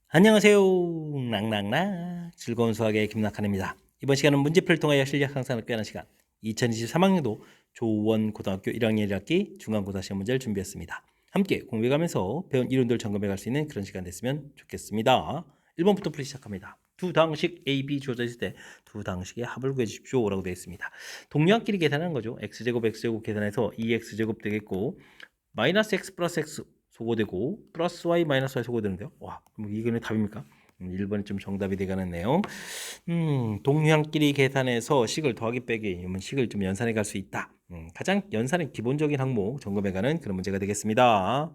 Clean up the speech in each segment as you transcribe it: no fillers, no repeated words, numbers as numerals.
안녕하세요. 랑랑랑 즐거운 수학의 김낙한입니다. 이번 시간은 문제풀이를 통하여 실력 향상을 꾀하는 시간 2023학년도 조원고등학교 1학년 1학기 중간고사 시험 문제를 준비했습니다. 함께 공부해가면서 배운 이론들 점검해 갈 수 있는 그런 시간 됐으면 좋겠습니다. 1번부터 풀이 시작합니다. 두 당식 A, B 주어져 있을 때 두 당식의 합을 구해 주십시오 라고 되어 있습니다. 동량끼리 계산하는 거죠. x제곱 x제곱 계산해서 2x제곱 되겠고 마이너스 x 플러스 x 소거되고 플러스 y 마이너스 y 소거되는데요. 와, 그럼 이거는 답입니까? 1번이 좀 정답이 되가는 내용. 동량끼리 계산해서 식을 더하기 빼기, 이러면 식을 좀 연산해 갈 수 있다. 가장 연산의 기본적인 항목 점검해 가는 그런 문제가 되겠습니다.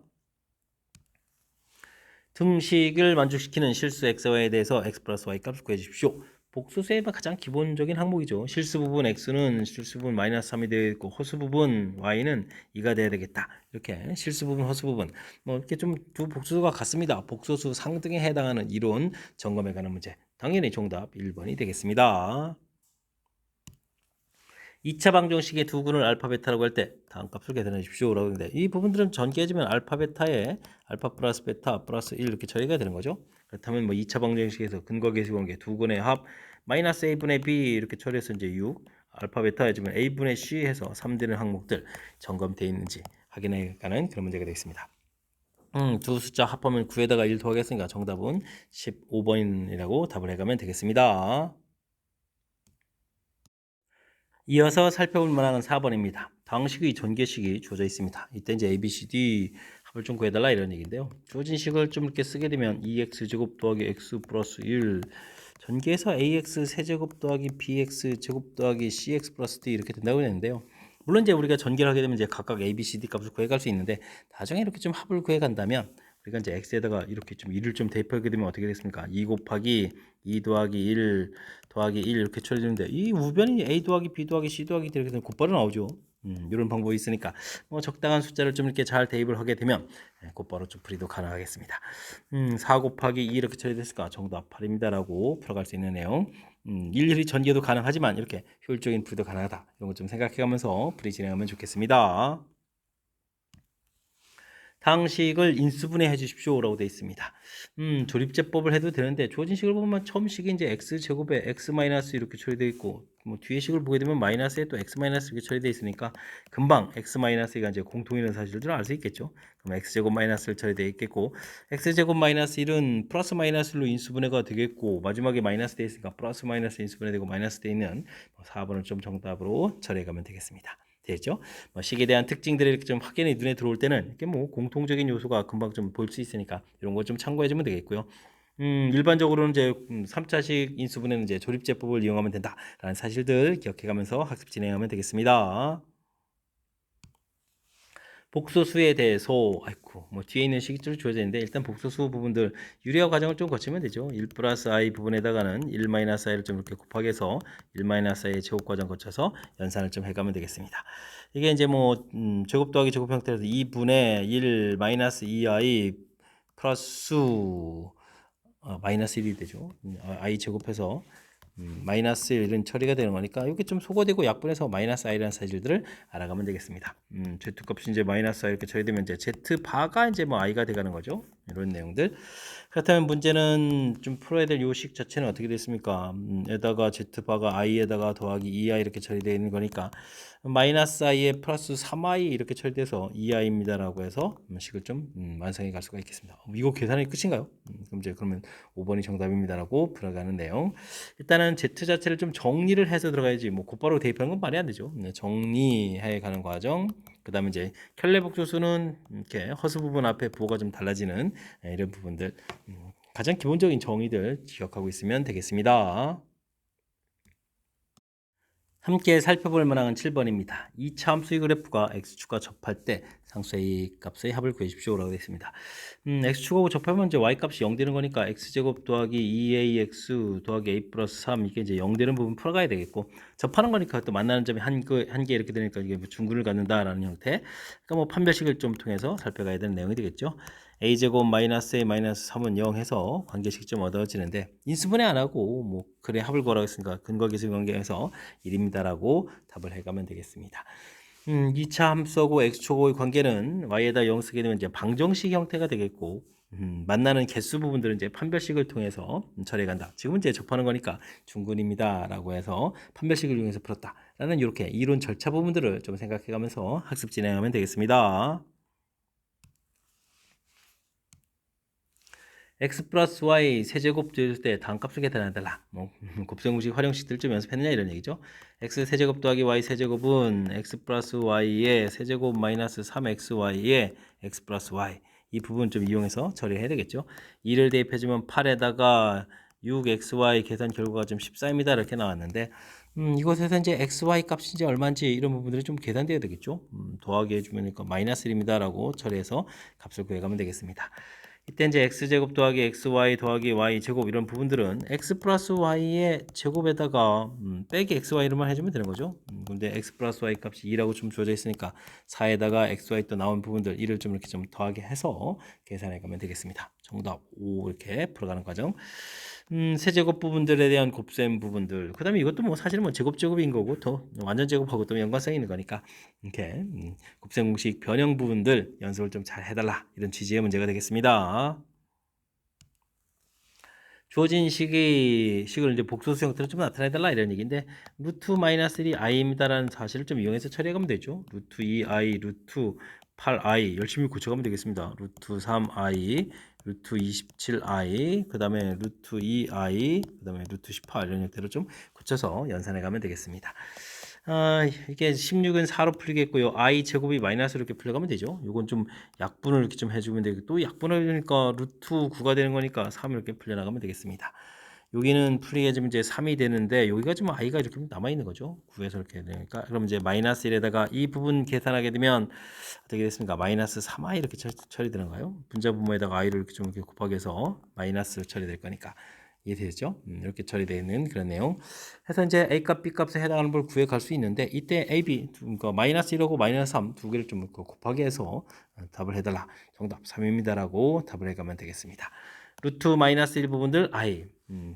등식을 만족시키는 실수 xy에 대해서 x 플러스 y 값을 구해 주십시오. 복수수의 가장 기본적인 항목이죠. 실수 부분 x는 실수 부분 마이너스 3이 되어 있고 허수 부분 y는 2가 돼야 되겠다. 이렇게 실수 부분 허수 부분 뭐 이렇게 좀 두 복수수가 같습니다. 복수수 상등에 해당하는 이론 점검해 가는 문제. 당연히 정답 1번이 되겠습니다. 2차 방정식의 두 근을 알파 베타라고 할 때 다음 값을 계산해 주십시오 라고 하는데 이 부분들은 전개해주면 알파 베타에 알파 플러스 베타 플러스 1 이렇게 처리가 되는 거죠. 그렇다면 뭐 2차 방정식에서 근거 계수 관계 두 근의 합 마이너스 a분의 b 이렇게 처리해서 이제 6 알파 베타 해주면 a분의 c 해서 3되는 항목들 점검되어 있는지 확인해 가는 그런 문제가 되겠습니다. 두 숫자 합하면 9에다가 1 더하겠으니까 정답은 15번이라고 답을 해가면 되겠습니다. 이어서 살펴볼 만한 4번입니다. 방식의 전개식이 주어져 있습니다. 이때 이제 A, B, C, D 합을 좀 구해달라 이런 얘기인데요. 주어진 식을 좀 이렇게 쓰게 되면 2x제곱 더하기 x 플러스 1 전개해서 ax 세제곱 더하기 bx 제곱 더하기 cx 플러스 d 이렇게 된다고 했는데요. 물론 이제 우리가 전개를 하게 되면 이제 각각 a, b, c, d 값을 구해갈 수 있는데 나중에 이렇게 좀 합을 구해간다면 우리가 이제 x에다가 이렇게 좀 1을 좀 대입하게 되면 어떻게 됐습니까? 2 곱하기 2 더하기 1 더하기 1 이렇게 처리되는데 이 우변이 a 더하기 b 더하기 c 더하기 d 이렇게 되면 곧바로 나오죠. 이런 방법이 있으니까 뭐 적당한 숫자를 좀 이렇게 잘 대입을 하게 되면 곧바로 좀 풀이도 가능하겠습니다. 4 곱하기 2 이렇게 처리됐을까? 정답 8입니다라고 풀어갈 수 있는 내용. 일일이 전개도 가능하지만 이렇게 효율적인 풀이도 가능하다. 이런 거 좀 생각해가면서 풀이 진행하면 좋겠습니다. 당식을 인수분해해 주십시오 라고 되어 있습니다. 조립제법을 해도 되는데 주어진 식을 보면 처음 식이 이제 x제곱에 x 마이너스 이렇게 처리되어 있고 뭐 뒤에 식을 보게 되면 마이너스에 또 x 마이너스 이렇게 처리되어 있으니까 금방 x 마이너스가 이제 공통이라는 사실들을 알 수 있겠죠. 그럼 x제곱 마이너스를 처리되어 있겠고 x제곱 마이너스 1은 플러스 마이너스로 인수분해가 되겠고 마지막에 마이너스 되어 있으니까 플러스 마이너스 인수분해되고 마이너스 되어 있는 4번을 좀 정답으로 처리해 가면 되겠습니다. 되죠. 뭐 식에 대한 특징들이 이렇게 좀 확연히 눈에 들어올 때는 이렇게 뭐 공통적인 요소가 금방 좀 볼 수 있으니까 이런 거 좀 참고해주면 되겠고요. 일반적으로는 이제 3차식 인수분해는 이제 조립제법을 이용하면 된다라는 사실들 기억해가면서 학습 진행하면 되겠습니다. 복소수에 대해서 아이고 뭐 뒤에 있는 식이 주어져 있는데 일단 복소수 부분들 유리화 과정을 좀 거치면 되죠. 1 플러스 i 부분에다가는 1 마이너스 i를 좀 이렇게 곱하기 해서 1 마이너스 i의 제곱 과정 거쳐서 연산을 좀 해가면 되겠습니다. 이게 이제 뭐 제곱 더하기 제곱 형태로서 2분의 1 마이너스 2i 플러스 마이너스 1이 되죠. i 제곱해서 마이너스 1은 처리가 되는 거니까 이게 좀 소거되고 약분해서 마이너스 i라는 사실들을 알아가면 되겠습니다. z 값이 이제 마이너스 i 이렇게 처리되면 이제 z 바가 이제 뭐 i가 돼가는 거죠. 이런 내용들. 그렇다면 문제는 좀 풀어야 될 요식 자체는 어떻게 됐습니까? 에다가 z 바가 i에다가 더하기 2i 이렇게 처리되어 있는 거니까 마이너스 i에 플러스 3i 이렇게 처리돼서 2i입니다라고 해서 식을 좀 완성해 갈 수가 있겠습니다. 이거 계산이 끝인가요? 그럼 이제 그러면 5번이 정답입니다라고 풀어가는 내용. 일단은 Z 자체를 좀 정리를 해서 들어가야지 뭐 곧바로 대입하는 건 말이 안 되죠. 정리해 가는 과정. 그 다음에 이제 켤레복조수는 이렇게 허수 부분 앞에 부호가 좀 달라지는 이런 부분들 가장 기본적인 정의들 기억하고 있으면 되겠습니다. 함께 살펴볼 만한 7번입니다. 2차 함수의 그래프가 x축과 접할 때 상수 a 값의 합을 구해주십시오 라고 되어 있습니다. x축하고 접하면 이제 y값이 0 되는 거니까 x제곱 더하기 2ax 더하기 a 플러스 3 이게 이제 0 되는 부분 풀어가야 되겠고 접하는 거니까 또 만나는 점이 한 개 이렇게 되니까 이게 뭐 중근을 갖는다라는 형태. 그러니까 뭐 판별식을 좀 통해서 살펴가야 되는 내용이 되겠죠. a제곱 마이너스 a 마이너스 3은 0 해서 관계식 좀 얻어지는데 인수분해 안 하고 뭐 그래 합을 구하라고 했으니까 근거계수 관계에서 1입니다라고 답을 해가면 되겠습니다. 2차 함수하고 x축하고의 관계는 y에다 0 쓰게 되면 이제 방정식 형태가 되겠고 만나는 개수 부분들은 이제 판별식을 통해서 처리해 간다. 지금은 이제 접하는 거니까 중근입니다라고 해서 판별식을 이용해서 풀었다라는 이렇게 이론 절차 부분들을 좀 생각해 가면서 학습 진행하면 되겠습니다. x 플러스 y 세제곱 될 때 다음 값을 계산해달라. 뭐 곱셈공식 활용식들 좀 연습했느냐 이런 얘기죠. x 세제곱 더하기 y 세제곱은 x 플러스 y의 세제곱 마이너스 3xy의 x 플러스 y 이 부분 좀 이용해서 처리해야 되겠죠. 2를 대입해주면 8에다가 6xy 계산 결과가 좀 14입니다. 이렇게 나왔는데 이곳에서 이제 xy 값이 이제 얼마인지 이런 부분들이 좀 계산돼야 되겠죠. 더하기 해주면 마이너스 1입니다라고 처리해서 값을 구해가면 되겠습니다. 이때 이제 x제곱 더하기 xy 더하기 y제곱 이런 부분들은 x 플러스 y의 제곱에다가 빼기 xy로만 해주면 되는 거죠. 근데 x 플러스 y 값이 2라고 좀 주어져 있으니까 4에다가 xy 또 나온 부분들 2를 좀 이렇게 좀 더하게 해서 계산해 가면 되겠습니다. 정답 5 이렇게 풀어가는 과정. 세제곱 부분들에 대한 곱셈 부분들. 그 다음에 이것도 뭐 사실은 뭐 제곱인 거고 더 완전 제곱하고 또 연관성이 있는 거니까 이렇게 곱셈 공식 변형 부분들 연습을 좀 잘 해달라 이런 취지의 문제가 되겠습니다. 주어진 식을 이제 복소수 형태로 좀 나타내달라 이런 얘기인데 루트 마이너스 1이 i입니다라는 사실을 좀 이용해서 처리해가면 되죠. 루트 2i, 루트 8i 열심히 고쳐가면 되겠습니다. 루트 3i, 루트 27i, 그 다음에 루트 2i, 그 다음에 루트 18 이런 형태로 좀 고쳐서 연산해가면 되겠습니다. 이게 16은 4로 풀리겠고요. i 제곱이 마이너스로 이렇게 풀려가면 되죠. 요건 좀 약분을 이렇게 좀 해주면 되고 또 약분을 하니까 루트 9가 되는 거니까 3을 이렇게 풀려나가면 되겠습니다. 여기는 풀리게 해주면 이제 3이 되는데 여기가 좀 i가 이렇게 남아있는 거죠. 9에서 이렇게 되니까 그럼 이제 마이너스 1에다가 이 부분 계산하게 되면 어떻게 됐습니까? 마이너스 3i 이렇게 처리되는가요? 분자 분모에다가 i를 이렇게 좀 이렇게 곱하기 해서 마이너스 처리될 거니까 이해되죠? 이렇게 처리되는 그런 내용. 해서 이제 a 값, b 값에 해당하는 걸 구해 갈 수 있는데 이때 a, b 그러니까 마이너스 1하고 마이너스 3 두 개를 좀 곱하기 해서 답을 해달라. 정답 3입니다라고 답을 해가면 되겠습니다. 루트 마이너스 1 부분들 i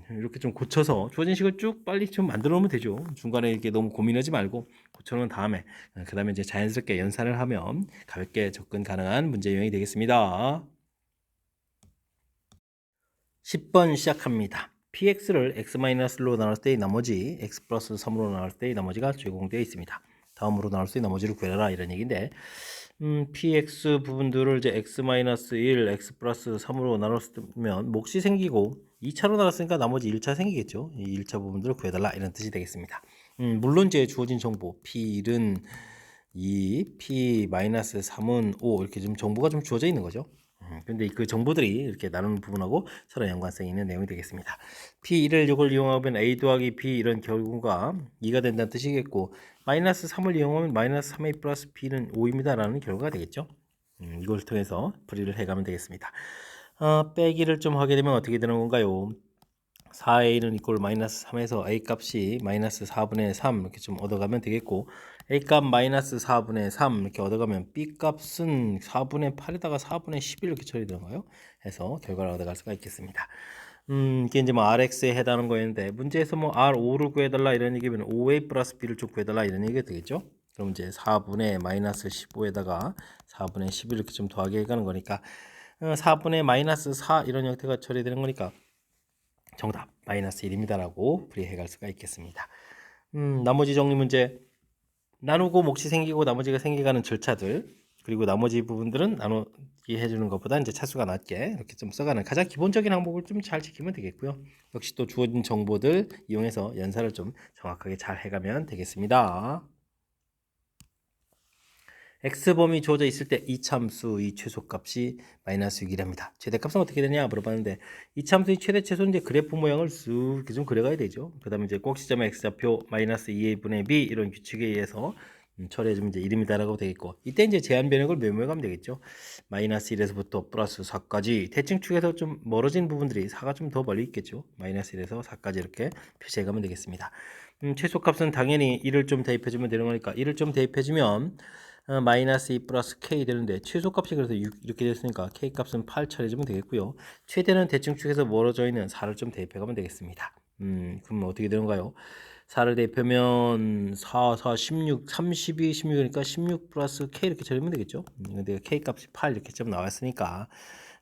이렇게 좀 고쳐서 주어진 식을 쭉 빨리 좀 만들어 놓으면 되죠. 중간에 이렇게 너무 고민하지 말고 고쳐 놓은 다음에 그 다음에 이제 자연스럽게 연산을 하면 가볍게 접근 가능한 문제 유형이 되겠습니다. 10번 시작합니다. px를 x-로 나눌 때의 나머지 x 플러스 3으로 나눌 때의 나머지가 제공되어 있습니다. 다음으로 나눌 때의 나머지를 구해라 이런 얘기인데 px 부분들을 이제 x-1, x 플러스 3으로 나눴으면 몫이 생기고 2차로 나눴으니까 나머지 1차 생기겠죠. 이 1차 부분들을 구해달라 이런 뜻이 되겠습니다. 물론 이제 주어진 정보 p1은 2, p-3은 5 이렇게 좀 정보가 좀 주어져 있는 거죠. 근데 그 정보들이 이렇게 나누는 부분하고 서로 연관성이 있는 내용이 되겠습니다. P1을 이걸 이용하면 A 더하기 B 이런 결과가 2가 된다는 뜻이겠고 마이너스 3을 이용하면 마이너스 3A 플러스 B는 5입니다 라는 결과가 되겠죠. 이걸 통해서 풀이를 해가면 되겠습니다. 빼기를 좀 하게 되면 어떻게 되는 건가요? 4a는 이꼴 마이너스 3에서 a 값이 마이너스 4분의 3 이렇게 좀 얻어가면 되겠고 a 값 마이너스 4분의 3 이렇게 얻어가면 b 값은 4분의 8에다가 4분의 11 이렇게 처리되는 거예요. 해서 결과를 얻어갈 수가 있겠습니다. 이게 이제 뭐 rx에 해당하는 거였는데 문제에서 뭐 r5를 구해달라 이런 얘기면 5a 플러스 b를 좀 구해달라 이런 얘기가 되겠죠. 그럼 이제 4분의 마이너스 15에다가 4분의 11 이렇게 좀 더하게 해가는 거니까 4분의 마이너스 4 이런 형태가 처리되는 거니까 정답 마이너스 1입니다라고 풀이해 갈 수가 있겠습니다. 나머지 정리 문제 나누고 몫이 생기고 나머지가 생겨가는 절차들 그리고 나머지 부분들은 나누기 해주는 것보다 이제 차수가 낮게 이렇게 좀 써가는 가장 기본적인 항목을 좀 잘 지키면 되겠고요. 역시 또 주어진 정보들 이용해서 연산을 좀 정확하게 잘 해가면 되겠습니다. x범위 주어져 있을 때 이참수의 최소값이 마이너스 6이랍니다. 최대값은 어떻게 되냐 물어봤는데 이참수의 최대 최소인데 그래프 모양을 쑥 이렇게 좀 그려가야 되죠. 그 다음에 이제 꼭지점의 x좌표 마이너스 2a분의 b 이런 규칙에 의해서 처리해주면 이제 1입니다라고 되겠고 이때 이제 제한 변형을 메모해가면 되겠죠. 마이너스 1에서부터 플러스 4까지 대칭 축에서 좀 멀어진 부분들이 4가 좀 더 멀리 있겠죠. 마이너스 1에서 4까지 이렇게 표시해가면 되겠습니다. 최소값은 당연히 1을 좀 대입해주면 되는 거니까 1을 좀 대입해주면 마이너스 2 플러스 k 되는데 최소값이 그래서 6 이렇게 됐으니까 k 값은 8 처리해주면 되겠고요. 최대는 대칭축에서 멀어져 있는 4를 좀 대입해가면 되겠습니다. 그럼 어떻게 되는가요? 4를 대입하면 4, 4, 16, 32, 16이니까 16 플러스 k 이렇게 처리하면 되겠죠. 근데 k 값이 8 이렇게 좀 나왔으니까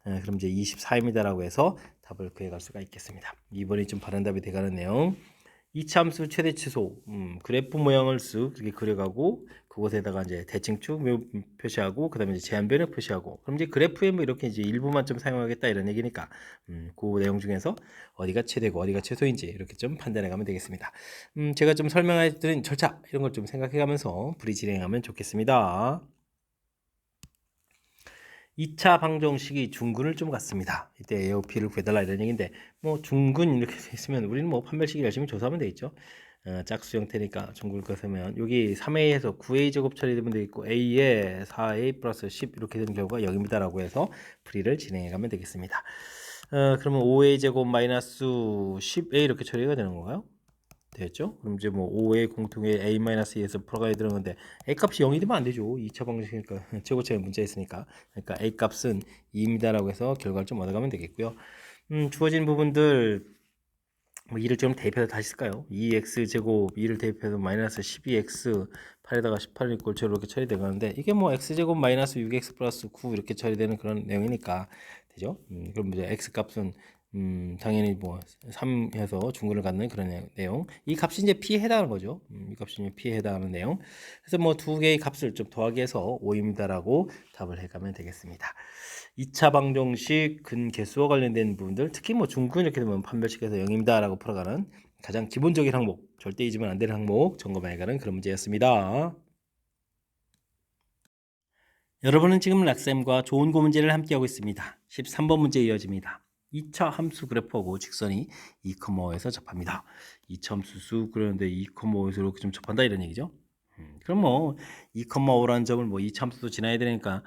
그럼 이제 24입니다라고 해서 답을 구해갈 수가 있겠습니다. 2번이 좀 바른 답이 돼가는 내용. 이차함수 최대 치소 그래프 모양을 쓱 이렇게 그려가고 그곳에다가 이제 대칭축 표시하고 그다음에 이제 제한 변형 표시하고 그럼 이제 그래프에 뭐 이렇게 이제 일부만 좀 사용하겠다 이런 얘기니까 그 내용 중에서 어디가 최대고 어디가 최소인지 이렇게 좀 판단해 가면 되겠습니다. 제가 좀 설명해 드린 절차 이런 걸 좀 생각해 가면서 풀이 진행하면 좋겠습니다. 2차 방정식이 중근을 좀 갖습니다. 이때 AOP를 구해달라 이런 얘기인데 뭐 중근 이렇게 돼 있으면 우리는 뭐 판별식을 열심히 조사하면 되겠죠. 짝수 형태니까 중근을 것으면 여기 3a에서 9a 제곱 처리되면 되겠고 a에 4a 플러스 10 이렇게 되는 경우가 0입니다라고 해서 풀이를 진행해 가면 되겠습니다. 그러면 5a 제곱 마이너스 10a 이렇게 처리가 되는 건가요? 됐죠? 그럼 이제 뭐 5의 공통의 a-2에서 풀어가야 되는 건데 a 값이 0이 되면 안 되죠. 2차 방정식이니까 최고차의 문자 있으니까 그러니까 a 값은 2입니다라고 해서 결과를 좀 얻어가면 되겠고요. 주어진 부분들 뭐 2를 좀 대입해서 다시 쓸까요? 2x 제곱 2를 대입해서 마이너스 12x 8에다가 18을 골체로 이렇게 처리되가는데 이게 뭐 x 제곱 마이너스 6x 플러스 9 이렇게 처리되는 그런 내용이니까 되죠? 그럼 이제 x 값은 당연히 뭐 3 해서 중근을 갖는 그런 내용. 이 값이 이제 p에 해당하는 거죠. 이 값이 이제 p에 해당하는 내용. 그래서 뭐 두 개의 값을 좀 더하기 해서 5입니다라고 답을 해가면 되겠습니다. 2차 방정식 근개수와 관련된 부분들, 특히 뭐 중근 이렇게 되면 판별식에서 0입니다라고 풀어가는 가장 기본적인 항목, 절대 잊으면 안 되는 항목 점검해가는 그런 문제였습니다. 여러분은 지금 락쌤과 좋은 고 문제를 함께하고 있습니다. 13번 문제 이어집니다. 2차 함수 그래프하고 직선이 2,5에서 접합니다. 2차 함수 쑥 그러는데 2,5에서 이렇게 좀 접한다 이런 얘기죠. 그럼 뭐 2,5라는 점을 뭐 2차 함수도 지나야 되니까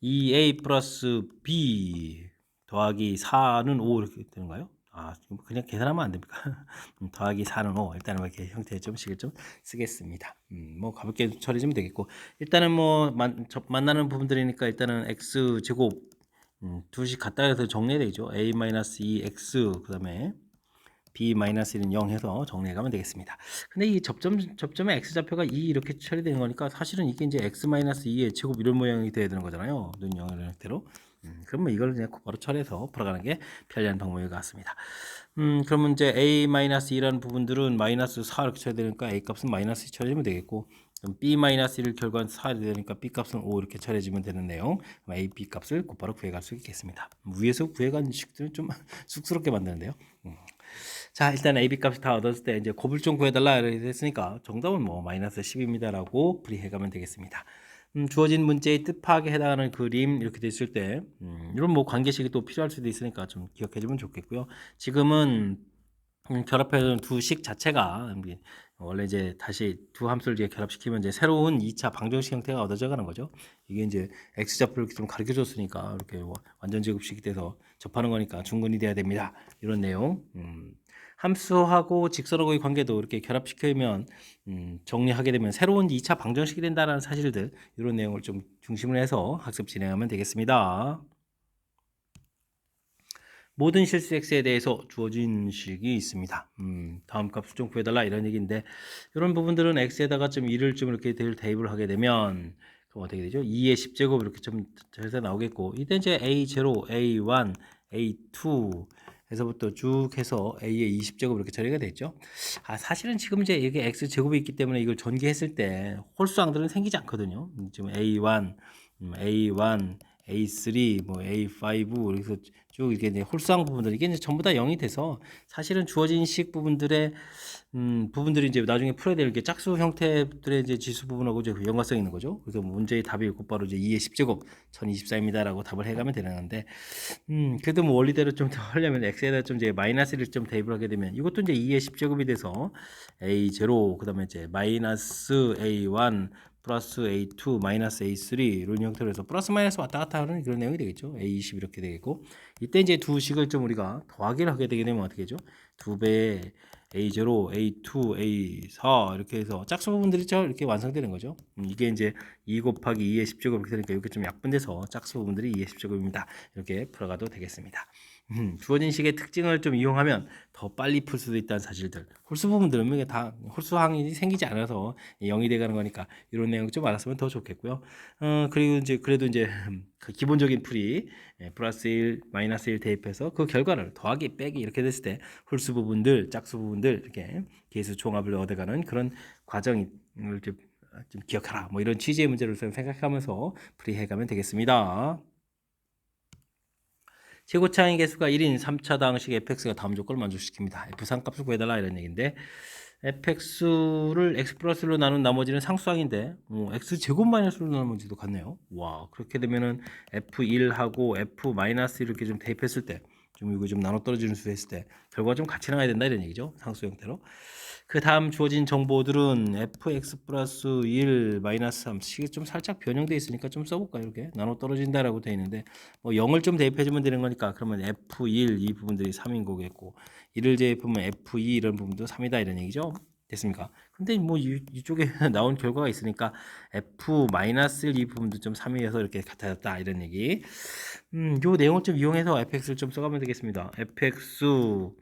2a 플러스 b 더하기 4는 5 이렇게 되는가요? 그냥 계산하면 안 됩니까? 더하기 4는 5. 일단은 이렇게 형태의 점식을 좀 쓰겠습니다. 뭐 가볍게 처리 좀 되겠고, 일단은 뭐 만나는 부분들이니까 일단은 x 제곱 두씩 갖다 해서 정리되죠. a-2x 그다음에 b-1은 0 해서 정리해 가면 되겠습니다. 근데 이 접점의 x좌표가 2 이렇게 처리되는 거니까 사실은 이게 이제 x-2의 제곱 이런 모양이 돼야 되는 거잖아요. 눈 0의 형태로. 그러면 이걸 그냥 바로 처리해서 풀어가는 게 편리한 방법인 것 같습니다. 그러면 이제 a-2라는 부분들은 마이너스 4 이렇게 쳐야 되니까 a 값은 마이너스 2 처리하면 되겠고, 그럼 b-1을 결과한 4이 되니까 b 값은 5 이렇게 처리해주면 되는 내용. a, b 값을 곧바로 구해갈 수 있겠습니다. 위에서 구해간 식들은 좀 쑥스럽게 만드는데요. 자, 일단 a, b 값을 다 얻었을 때 이제 곱을 좀 구해달라 이렇게 했으니까 정답은 뭐 마이너스 10입니다라고 풀이해가면 되겠습니다. 주어진 문제의 뜻 파악에 해당하는 그림 이렇게 됐을 때 이런 뭐 관계식이 또 필요할 수도 있으니까 좀 기억해주면 좋겠고요. 지금은 결합해서 두 식 자체가 원래 이제 다시 두 함수를 이제 결합시키면 이제 새로운 2차 방정식 형태가 얻어져 가는 거죠. 이게 이제 x좌표를 이렇게 좀 가르쳐 줬으니까 이렇게 완전 제곱식이 돼서 접하는 거니까 중근이 돼야 됩니다. 이런 내용. 함수하고 직선하고의 관계도 이렇게 결합시키면 정리하게 되면 새로운 2차 방정식이 된다는 사실들 이런 내용을 좀 중심으로 해서 학습 진행하면 되겠습니다. 모든 실수 x에 대해서 주어진 식이 있습니다. 다음 값을 좀 구해달라 이런 얘기인데 이런 부분들은 x에다가 좀 1을 좀 이렇게 대입을 하게 되면 그럼 어떻게 되죠? 2의 10제곱 이렇게 좀 해서 나오겠고 이때 이제 a0, a1, a2 에서부터 쭉 해서 a의 20제곱 이렇게 처리가 됐죠. 사실은 지금 이제 이게 x 제곱이 있기 때문에 이걸 전개했을 때 홀수항들은 생기지 않거든요. 지금 a1, a1, A3, 뭐 A5 그래서 쭉 이게 이제 홀수항 부분들 이게 이제 전부 다 0이 돼서 사실은 주어진 식 부분들의 부분들이 이제 나중에 풀어야 될 게 짝수 형태들의 이제 지수 부분하고 이제 연관성이 있는 거죠. 그래서 문제의 답이 곧바로 이제 2의 10제곱 1024입니다라고 답을 해가면 되는 건데 그래도 뭐 원리대로 좀 더 하려면 x에다 좀 이제 마이너스를 좀 대입을 하게 되면 이것도 이제 2의 10제곱이 돼서 a0 그다음에 이제 마이너스 a1 플러스 A2, 마이너스 A3 이런 형태로 해서 플러스 마이너스 왔다 갔다 하는 그런 내용이 되겠죠. A20 이렇게 되겠고 이때 이제 두 식을 좀 우리가 더하기를 하게 되게 되면 어떻게 되죠? 두 배의 A0, A2, A4 이렇게 해서 짝수 부분들이 이렇게 완성되는 거죠. 이게 이제 2 곱하기 2의 10제곱 이렇게 되니까 이렇게 좀 약분돼서 짝수 부분들이 2의 10제곱입니다. 이렇게 풀어가도 되겠습니다. 주어진 식의 특징을 좀 이용하면 더 빨리 풀 수도 있다는 사실들. 홀수 부분들은 이게 다 홀수항이 생기지 않아서 0이 돼가는 거니까 이런 내용 좀 알았으면 더 좋겠고요. 그리고 이제 그래도 이제 그 기본적인 풀이 플러스 1, 마이너스 1 대입해서 그 결과를 더하기, 빼기 이렇게 됐을 때 홀수 부분들, 짝수 부분들 이렇게 계수 종합을 얻어가는 그런 과정을 좀 기억하라. 뭐 이런 취지의 문제를 생각하면서 풀이해가면 되겠습니다. 최고차항의 개수가 1인 3차당식 fx가 다음 조건을 만족시킵니다. f3 값을 구해달라 이런 얘기인데 fx를 x 플러스 1로 나눈 나머지는 상수항인데 x 제곱 마이너스 1로 나머지도 같네요. 와, 그렇게 되면은 f1하고 f 마이너스 1 이렇게 좀 대입했을 때 좀 이거 좀 나눠 떨어지는 수 했을 때 결과가 좀 같이 나와야 된다 이런 얘기죠. 상수 형태로. 그 다음 주어진 정보들은 fx 플러스 1 마이너스 3 식이 좀 살짝 변형되어 있으니까 좀 써볼까요? 이렇게 나눠 떨어진다라고 되어 있는데 뭐 0을 좀 대입해주면 되는 거니까 그러면 f1 이 부분들이 3인 거겠고 1을 대입하면 f2 이런 부분도 3이다 이런 얘기죠. 됐습니까? 근데 뭐 이쪽에 나온 결과가 있으니까 f-1 이 부분도 좀 3이어서 이렇게 같아졌다 이런 얘기. 요 내용을 좀 이용해서 fx를 좀 써가면 되겠습니다. fx는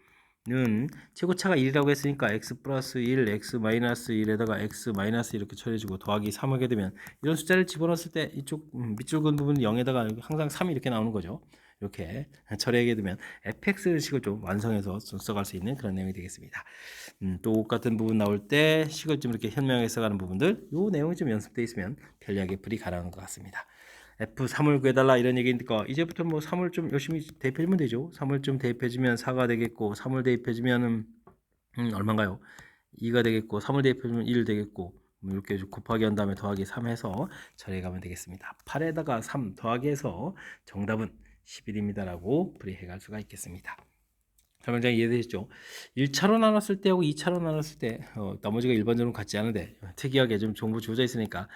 최고차가 1이라고 했으니까 x 플러스 1, x 마이너스 1에다가 x 마이너스 이렇게 처리해주고 더하기 3 하게 되면 이런 숫자를 집어넣었을 때 이쪽 밑줄 긋은 부분은 0에다가 항상 3이 이렇게 나오는 거죠. 이렇게 처리하게 되면 fx식을 좀 완성해서 써갈 수 있는 그런 내용이 되겠습니다. 똑같은 부분 나올 때 식을 좀 이렇게 현명해서 가는 부분들 요 내용이 좀 연습되어 있으면 편리하게 풀이 가능한 것 같습니다. F3을 구해달라 이런 얘기니까 이제부터 뭐 3을 좀 열심히 대입해주면 되죠. 3을 좀 대입해주면 4가 되겠고 3을 대입해주면 얼마인가요? 2가 되겠고 3을 대입해주면 1 되겠고 이렇게 곱하기 한 다음에 더하기 3 해서 처리해가면 되겠습니다. 8에다가 3 더하기 해서 정답은 11입니다 라고 풀이해갈 수가 있겠습니다. 설명장 이해되셨죠? 1차로 나눴을 때하고 2차로 나눴을 때 나머지가 일반적으로 같지 않은데 특이하게 좀 정보 주어져 있으니까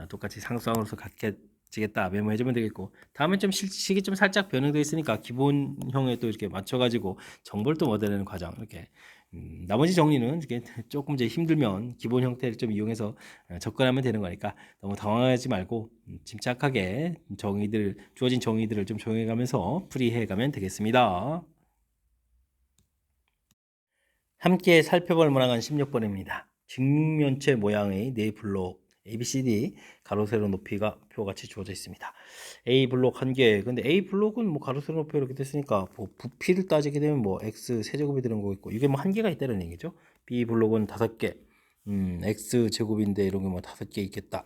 똑같이 상수항으로서 같겠지겠다 메모해주면 되겠고 다음에 좀 식이 좀 살짝 변형되어 있으니까 기본형에 또 이렇게 맞춰가지고 정보를 또 얻어내는 과정 이렇게 나머지 정리는 이렇게 조금 이제 힘들면 기본 형태를 좀 이용해서 접근하면 되는 거니까 너무 당황하지 말고 침착하게 주어진 정의들을 좀 적용해가면서 풀이해가면 되겠습니다. 함께 살펴볼 문항은 16번입니다. 직면체 모양의 네 블록 ABCD 가로 세로 높이가 표같이 주어져 있습니다. A 블록 1개. 근데 A 블록은 뭐 가로 세로 높이 이렇게 됐으니까 뭐 부피를 따지게 되면 뭐 X 세제곱이 되는 거고 있고 이게 뭐 1개가 있다는 얘기죠. B 블록은 5개. X 제곱인데 이런 게 뭐 5개 있겠다.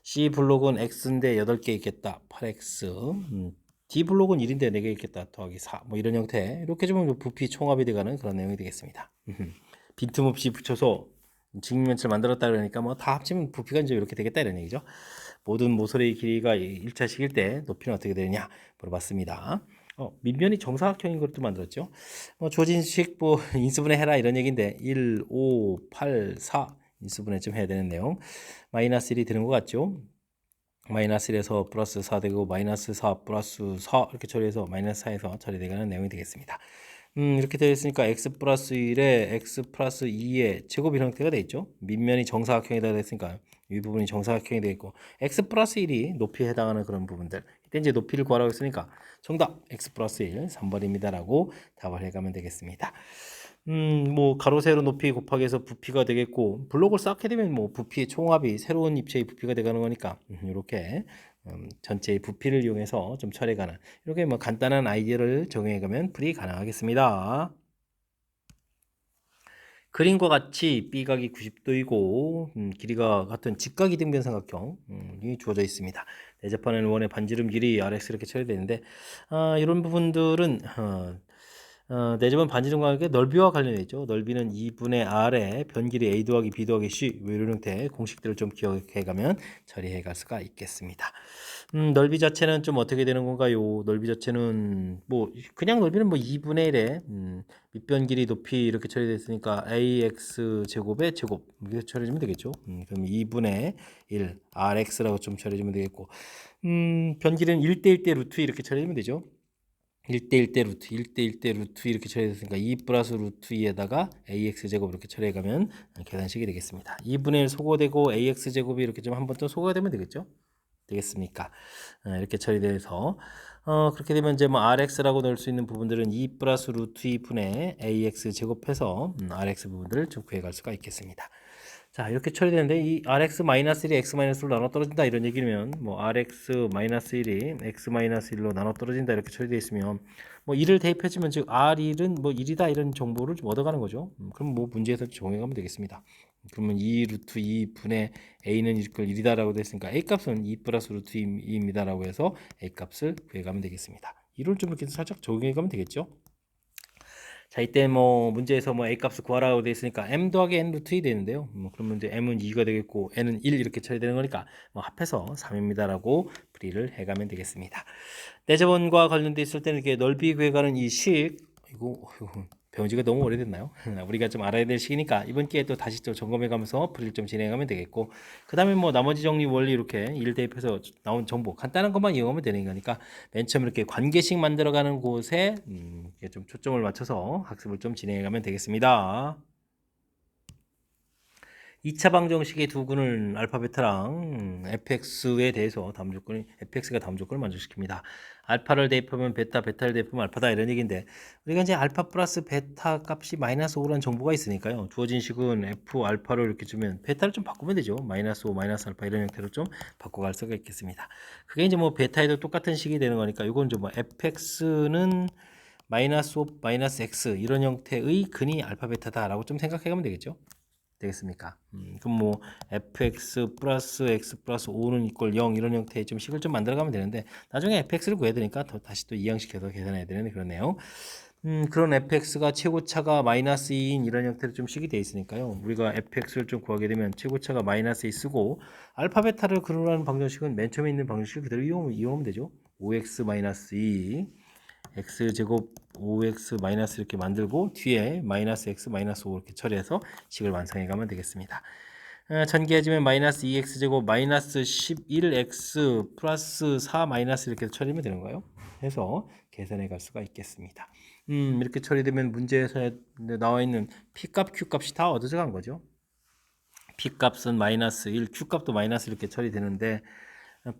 C 블록은 X인데 8개 있겠다. 8X. D 블록은 1인데 4개 있겠다. 더하기 4. 뭐 이런 형태. 이렇게 좀 부피 총합이 돼가는 그런 내용이 되겠습니다. 빈틈없이 붙여서 직면체를 만들었다 그러니까 뭐 다 합치면 부피가 이제 이렇게 되겠다 이런 얘기죠. 모든 모서리의 길이가 1차식일 때 높이는 어떻게 되느냐 물어봤습니다. 밑면이 정사각형인 것도 만들었죠. 주어진 식 뭐 인수분해 해라 이런 얘기인데 1, 5, 8, 4 인수분해 좀 해야 되는 내용. 마이너스 1이 되는 것 같죠. 마이너스 1에서 플러스 4 되고 마이너스 4 플러스 4 이렇게 처리해서 마이너스 4에서 처리되가는 내용이 되겠습니다. 이렇게 되어 있으니까 x 플러스 1에 x 플러스 2의 제곱인 형태가 되어 있죠. 밑면이 정사각형이다 됐으니까 이 부분이 정사각형이 되어 있고 x 플러스 1이 높이에 해당하는 그런 부분들 이때 이제 높이를 구하라고 했으니까 정답 x 플러스 1 3번입니다 라고 답을 해가면 되겠습니다. 뭐 가로 세로 높이 곱하기 해서 부피가 되겠고 블록을 쌓게 되면 뭐 부피의 총합이 새로운 입체의 부피가 되가는 거니까 이렇게 전체의 부피를 이용해서 좀 처리가는 이렇게 뭐 간단한 아이디어를 적용해 가면 풀이 가능하겠습니다. 그림과 같이 B각이 90도이고 길이가 같은 직각이 등변 삼각형이 주어져 있습니다. 내접하는 원의 반지름 길이 RX 이렇게 처리되는데 이런 부분들은 내접은 반지름 관계 넓이와 관련되어 있죠. 넓이는 2분의 R에 변길이 A 더하기 B 더하기 C 이런 형태의 공식들을 좀 기억해 가면 처리해 갈 수가 있겠습니다. 넓이 자체는 좀 어떻게 되는 건가요? 넓이 자체는 뭐 그냥 넓이는 뭐 2분의 1에 밑변 길이 높이 이렇게 처리됐으니까 AX 제곱의 제곱 이렇게 처리해주면 되겠죠. 그럼 2분의 1 RX라고 좀 처리해주면 되겠고 변 길이는 1대1대 루트 이렇게 처리해주면 되죠. 1대1대 루트, 1대1대 루트 이렇게 처리됐으니까 2 플러스 루트 2에다가 AX 제곱 이렇게 처리해가면 계산식이 되겠습니다. 2분의 1 소거되고 AX 제곱이 이렇게 좀 한 번 더 소거되면 되겠죠. 되겠습니까? 이렇게 처리돼서 그렇게 되면 이제 뭐 rx라고 넣을 수 있는 부분들은 2 플러스 루트 2분의 ax 제곱해서 rx 부분들을 좀 구해갈 수가 있겠습니다. 자, 이렇게 처리되는데 이 rx 마이너스 1이 x 마이너스 1로 나눠 떨어진다 이런 얘기면 뭐 rx 마이너스 1이 x 마이너스 1로 나눠 떨어진다 이렇게 처리되어 있으면 뭐 1을 대입해주면 즉 r1은 뭐 1이다 이런 정보를 좀 얻어가는 거죠. 그럼 뭐 문제에서 적용하면 되겠습니다. 그러면 2 루트 2분의 a는 1이다라고 됐으니까 a 값은 2 플러스 루트 2입니다라고 해서 a 값을 구해가면 되겠습니다. 이걸 좀 이렇게 살짝 적용해가면 되겠죠. 자, 이때 뭐 문제에서 뭐 a 값을 구하라고 되어 있으니까 m 더하기 n 루트 2 되는데요. 그러면 이제 m은 2가 되겠고 n은 1 이렇게 처리되는 거니까 뭐 합해서 3입니다라고 풀이를 해가면 되겠습니다. 내접원과 관련돼 있을 때는 이렇게 넓이 구해가는 이 식 이거 배운 지가 너무 오래됐나요? 우리가 좀 알아야 될 식이니까 이번 기회에 또 다시 또 점검해 가면서 풀이를 좀 진행하면 되겠고 그 다음에 뭐 나머지 정리 원리 이렇게 1 대입해서 나온 정보 간단한 것만 이용하면 되는 거니까 맨 처음 이렇게 관계식 만들어가는 곳에 좀 초점을 맞춰서 학습을 좀 진행해 가면 되겠습니다. 2차 방정식의 두 근을 알파 베타랑 fx에 대해서 다음 조건이 fx가 다음 조건을 만족시킵니다. 알파를 대입하면 베타, 베타를 대입하면 알파다 이런 얘기인데 우리가 이제 알파 플러스 베타 값이 마이너스 5라는 정보가 있으니까요. 주어진 식은 f 알파로 이렇게 주면 베타를 좀 바꾸면 되죠. 마이너스 5, 마이너스 알파 이런 형태로 좀 바꿔갈 수가 있겠습니다. 그게 이제 뭐 베타에도 똑같은 식이 되는 거니까 이건 좀 뭐 fx는 마이너스 5, 마이너스 x 이런 형태의 근이 알파 베타다라고 좀 생각해 가면 되겠죠. 되겠습니까? 그럼 뭐 fx 플러스 x 플러스 5는 이꼴 0 이런 형태의 좀 식을 좀 만들어가면 되는데 나중에 fx를 구해야 되니까 다시 또 이항시켜서 계산해야 되는 그런 내용. 그런 fx가 최고차가 마이너스 2인 이런 형태로 좀 식이 되어 있으니까요. 우리가 fx를 좀 구하게 되면 최고차가 마이너스 2 쓰고 알파 베타를 그려라는 방정식은 맨 처음에 있는 방정식을 그대로 이용하면 되죠. 5x 마이너스 2 x제곱 5x 마이너스 이렇게 만들고 뒤에 마이너스 x 마이너스 5 이렇게 처리해서 식을 완성해 가면 되겠습니다. 전개해주면 마이너스 2x제곱 마이너스 11x 플러스 4 마이너스 이렇게 처리하면 되는 거예요. 해서 계산해 갈 수가 있겠습니다. 이렇게 처리되면 문제에서 나와 있는 p값, q값이 다 얻어져 간 거죠. p값은 마이너스 1, q값도 마이너스 이렇게 처리되는데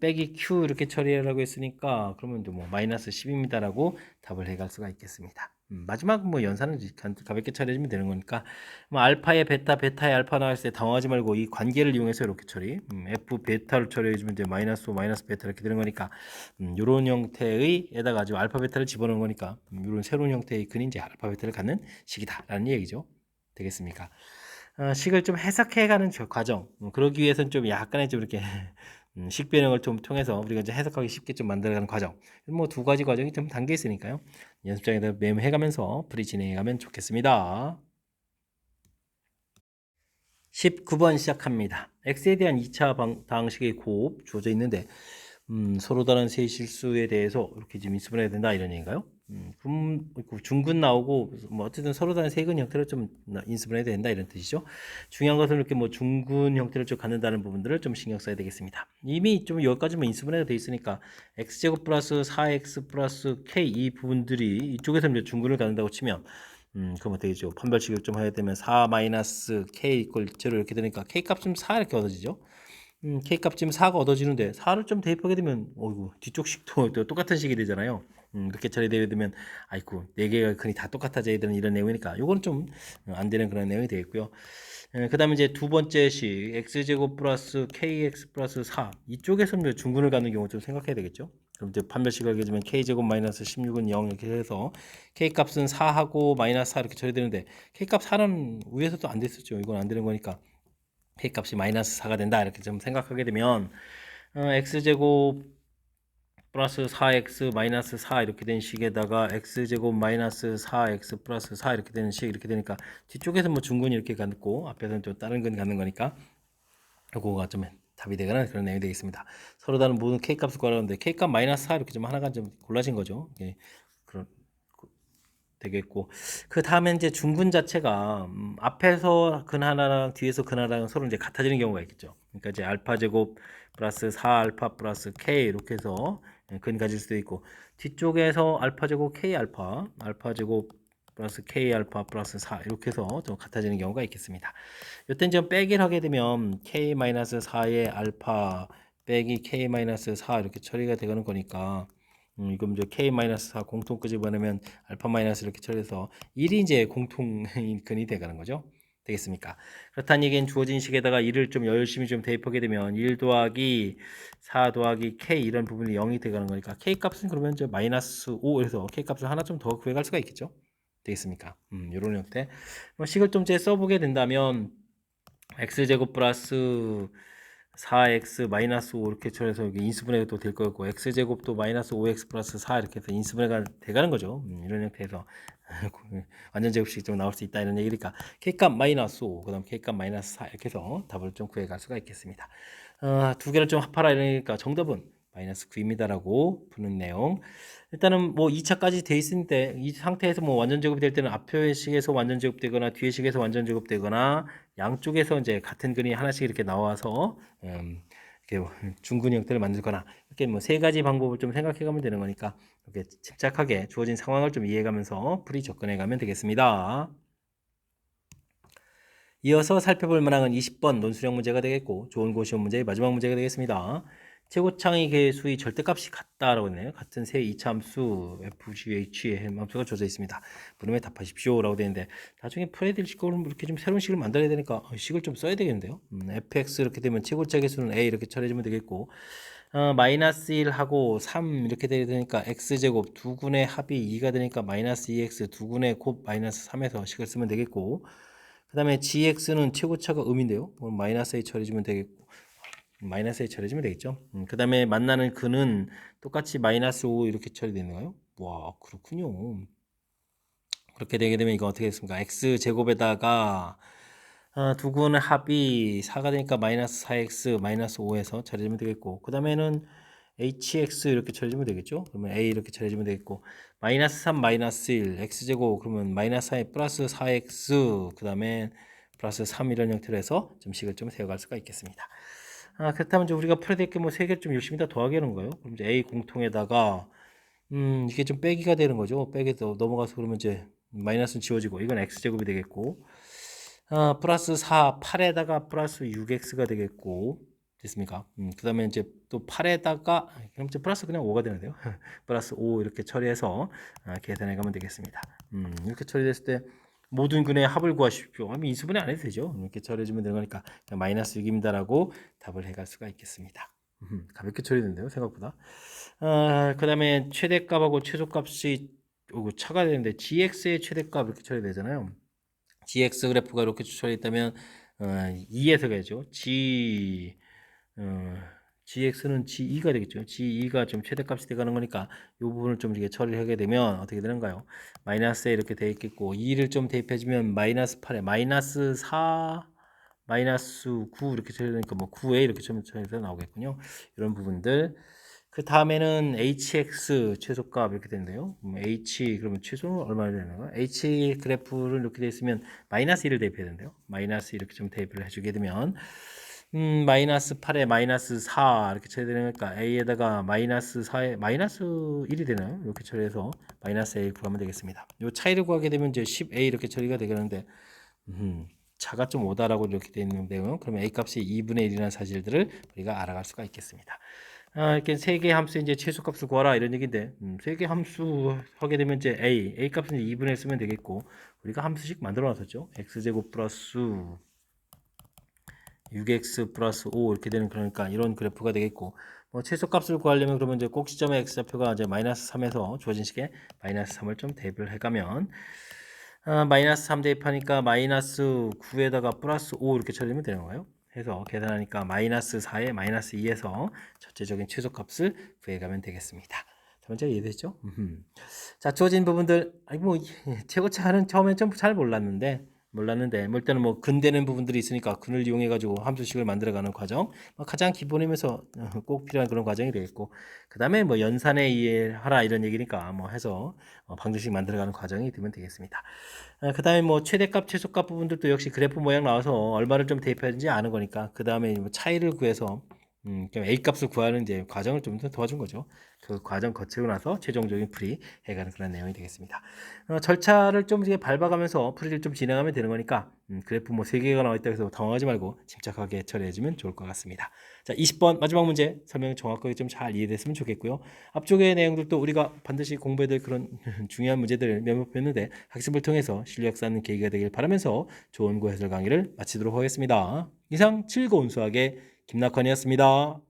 빼기 q 이렇게 처리하라고 했으니까 그러면 뭐 마이너스 10입니다라고 답을 해갈 수가 있겠습니다. 마지막 뭐 연산은 가볍게 처리해주면 되는 거니까 뭐 알파에 베타, 베타에 알파 나왔을 때 당황하지 말고 이 관계를 이용해서 이렇게 처리 f 베타를 처리해주면 이제 마이너스 5, 마이너스 베타 이렇게 되는 거니까 이런 형태의 에다가 지금 알파 베타를 집어넣은 거니까 이런 새로운 형태의 근이 이제 알파 베타를 갖는 식이다라는 얘기죠. 되겠습니까? 식을 좀 해석해가는 과정 그러기 위해서는 좀 약간의 좀 이렇게 식변형을 좀 통해서 우리가 이제 해석하기 쉽게 좀 만들어가는 과정 뭐 두 가지 과정이 좀 담겨 있으니까요 연습장에다 메모해가면서 풀이 진행해가면 좋겠습니다. 19번 시작합니다. x에 대한 2차 방식의 곱 주어져 있는데 서로 다른 세 실수에 대해서 이렇게 지금 인수분해 해야 된다 이런 얘기인가요? 중근 나오고 뭐 어쨌든 서로 다른 세근 형태로 좀 인수분해 해야 된다 이런 뜻이죠. 중요한 것은 이렇게 뭐 중근 형태를 좀 갖는다는 부분들을 좀 신경 써야 되겠습니다. 이미 좀 여기까지 뭐 인수분해가 돼 있으니까 x제곱 플러스 4x 플러스 k 이 부분들이 이쪽에서 이제 중근을 갖는다고 치면 그럼 어떻게 되죠? 판별식을 좀 해야 되면 4 마이너스 k 이퀄 0 이렇게 되니까 k 값은 4 이렇게 얻어지죠. k 값 지금 4가 얻어지는데 4를 좀 대입하게 되면 어이구 뒤쪽 식도 또 똑같은 식이 되잖아요. 그렇게 처리되게 되면 아이고 4개가 근이 다 똑같아져야 되는 이런 내용이니까 요거는 좀 안 되는 그런 내용이 되겠고요. 그 다음에 이제 두 번째 식 x제곱 플러스 kx 플러스 4 이쪽에서 중근을 갖는 경우 좀 생각해야 되겠죠. 그럼 이제 판별식을 하게 되면 k제곱 마이너스 16은 0 이렇게 해서 k값은 4하고 마이너스 4 이렇게 처리되는데 k값 4는 위에서도 안 됐었죠. 이건 안 되는 거니까 k값이 마이너스 4가 된다 이렇게 좀 생각하게 되면 x제곱 플러스 4x 마이너스 4 이렇게 된 식에다가 x제곱 마이너스 4x 플러스 4 이렇게 되는 식 이렇게 되니까 뒤쪽에서 뭐 중근이 이렇게 갖고 앞에서는 또 다른 근 갖는 거니까 요거가 좀 답이 되거나 그런 내용이 되겠습니다. 서로 다른 모든 k값을 구하라는데 k값 마이너스 4 이렇게 좀 하나가 좀 골라진 거죠. 예, 그런 되겠고 그 다음에 이제 중근 자체가 앞에서 근 하나랑 뒤에서 근 하나랑 서로 이제 같아지는 경우가 있겠죠. 그러니까 이제 알파 제곱 플러스 4 알파 플러스 k 이렇게 해서 근 가질 수도 있고 뒤쪽에서 알파 제곱 k 알파 알파 제곱 플러스 k 알파 플러스 4 이렇게 해서 좀 같아지는 경우가 있겠습니다. 이때 좀 빼기를 하게 되면 k 마이너스 4의 알파 빼기 k 마이너스 4 이렇게 처리가 되는 거니까 이건 이제 k-4 공통 끄집어내면 알파 마이너스 이렇게 처리해서 1이 이제 공통근이 돼가는 거죠. 되겠습니까? 그렇다는 얘기는 주어진 식에다가 1을 좀 열심히 좀 대입하게 되면 1 더하기 4 더하기 k 이런 부분이 0이 돼가는 거니까 k 값은 그러면 이제 마이너스 5 그래서 k 값을 하나 좀 더 구해갈 수가 있겠죠. 되겠습니까? 이런 형태. 뭐 식을 좀 제 써보게 된다면 x제곱 플러스 4x 마이너스 5 이렇게 처리해서 여기 인수분해가 또 될 거고 x제곱도 마이너스 5x 플러스 4 이렇게 해서 인수분해가 돼가는 거죠. 이런 형태에서 완전 제곱식이 좀 나올 수 있다 이런 얘기니까 k값 마이너스 5 그다음 k값 마이너스 4 이렇게 해서 답을 좀 구해갈 수가 있겠습니다. 두 개를 좀 합하라 이러니까 정답은 마이너스 9입니다라고 푸는 내용. 일단은 뭐 2차까지 돼 있는데 이 상태에서 뭐 완전 제곱이 될 때는 앞표의 식에서 완전 제곱되거나 뒤의 식에서 완전 제곱되거나 양쪽에서 이제 같은 근이 하나씩 이렇게 나와서 이렇게 중근 형태를 만들거나 이렇게 뭐 세 가지 방법을 좀 생각해 가면 되는 거니까 이렇게 침착하게 주어진 상황을 좀 이해해 가면서 풀이 접근해 가면 되겠습니다. 이어서 살펴볼 문항은 20번 논술형 문제가 되겠고 좋은 고시원 문제의 마지막 문제가 되겠습니다. 최고창의 개수의 절대값이 같다라고 했네요. 같은 세 이차함수 FGH의 함수가 주어져 있습니다. 물음에 답하십시오 라고 되는데 나중에 풀어야 될 식으로 이렇게 좀 새로운 식을 만들어야 되니까 식을 좀 써야 되겠는데요. fx 이렇게 되면 최고차 개수는 a 이렇게 처리해주면 되겠고 마이너스 1하고 3 이렇게 되니까 x제곱 두 군의 합이 2가 되니까 마이너스 2x 두 군의 곱 마이너스 3에서 식을 쓰면 되겠고 그 다음에 gx는 최고차가 음인데요. 마이너스 a 처리해주면 되겠고 마이너스 a 처리해주면 되겠죠. 그 다음에 만나는 근은 똑같이 마이너스 5 이렇게 처리되나요? 와 그렇군요. 그렇게 되게 되면 이거 어떻게 됐습니까? x제곱에다가 두 근의 합이 4가 되니까 마이너스 4x 마이너스 5에서 처리해주면 되겠고 그 다음에는 hx 이렇게 처리해주면 되겠죠. 그러면 a 이렇게 처리해주면 되겠고 마이너스 3 마이너스 1 x제곱 그러면 마이너스 4에 플러스 4x 그 다음에 플러스 3 이런 형태로 해서 좀 식을 좀 세워갈 수가 있겠습니다. 그렇다면 이제 우리가 풀어야 될 게 뭐 세 개 좀 열심히 다 더하기 하는 거예요. 그럼 이제 a 공통에다가 이게 좀 빼기가 되는 거죠. 빼기도 넘어가서 그러면 이제 마이너스는 지워지고 이건 x제곱이 되겠고 플러스 4 8에다가 플러스 6x가 되겠고 됐습니까? 그 다음에 이제 또 8에다가 그럼 이제 플러스 그냥 5가 되는데요. 플러스 5 이렇게 처리해서 계산해 가면 되겠습니다. 이렇게 처리됐을 때 모든 근의 합을 구하십시오. 하면 인수분해 안 해도 되죠. 이렇게 처리해주면 되는 거니까 마이너스 6입니다라고 답을 해갈 수가 있겠습니다. 가볍게 처리된대요 생각보다. 그 다음에 최대값하고 최소값이 차가 되는데 gx의 최대값 이렇게 처리되잖아요. gx 그래프가 이렇게 추천이 있다면 2에서 가야죠. gx는 g2가 되겠죠. g2가 좀 최대값이 돼가는 거니까 이 부분을 좀 이렇게 처리를 하게 되면 어떻게 되는가요? 마이너스에 이렇게 돼 있겠고 2를 좀 대입해주면 마이너스 8에 마이너스 4 마이너스 9 이렇게 처리되니까 뭐 9에 이렇게 처리해서 나오겠군요. 이런 부분들 그 다음에는 hx 최소값 이렇게 되는데요. h 그러면 최소는 얼마나 되는 거야? h 그래프를 이렇게 돼 있으면 마이너스 1을 대입해야 되는데요. 마이너스 이렇게 좀 대입을 해주게 되면 마이너스 8에 마이너스 4 이렇게 처리되는 거니까 a에다가 마이너스 4에 마이너스 1이 되나요? 이렇게 처리해서 마이너스 a 구하면 되겠습니다. 이 차이를 구하게 되면 이제 10a 이렇게 처리가 되겠는데 차가 좀 오다라고 이렇게 되어 있는데요. 그러면 a 값이 2분의 1이라는 사실들을 우리가 알아갈 수가 있겠습니다. 이렇게 세 개의 함수 이제 최소값을 구하라 이런 얘기인데 세 개 함수 하게 되면 이제 a 값은 2분의 1 쓰면 되겠고 우리가 함수식 만들어 놨었죠. x제곱 플러스 6x 플러스 5 이렇게 되는 그러니까 이런 그래프가 되겠고 뭐 최소값을 구하려면 그러면 이제 꼭 시점의 x좌표가 이제 마이너스 3에서 주어진 식에 마이너스 3을 좀 대입을 해가면 마이너스 3 대입하니까 마이너스 9에다가 플러스 5 이렇게 처리하면 되는 거예요. 해서 계산하니까 마이너스 4에 마이너스 2에서 전체적인 최소값을 구해가면 되겠습니다. 자, 먼저 이해됐죠? 자, 주어진 부분들 뭐 최고차는 처음엔 좀 잘 몰랐는데 뭐 일단은 뭐 근되는 부분들이 있으니까 근을 이용해 가지고 함수식을 만들어가는 과정 가장 기본이면서 꼭 필요한 그런 과정이 되겠고 그 다음에 뭐 연산에 이해하라 이런 얘기니까 뭐 해서 방정식 만들어가는 과정이 되면 되겠습니다. 그 다음에 뭐 최대값 최소값 부분들도 역시 그래프 모양 나와서 얼마를 좀 대입해야 되는지 아는 거니까 그 다음에 뭐 차이를 구해서 그럼 A 값을 구하는 이제 과정을 좀 더 도와준 거죠. 그 과정 거치고 나서 최종적인 풀이 해가는 그런 내용이 되겠습니다. 절차를 좀 이제 밟아가면서 풀이를 좀 진행하면 되는 거니까 그래프 뭐 3개가 나와 있다고 해서 당황하지 말고 침착하게 처리해주면 좋을 것 같습니다. 자, 20번 마지막 문제 설명 정확하게 좀 잘 이해됐으면 좋겠고요. 앞쪽의 내용들도 우리가 반드시 공부해야 될 그런 중요한 문제들을 몇몇 했는데 학습을 통해서 실력 쌓는 계기가 되길 바라면서 좋은 고해설 강의를 마치도록 하겠습니다. 이상 즐거운 수학의 김낙환이었습니다.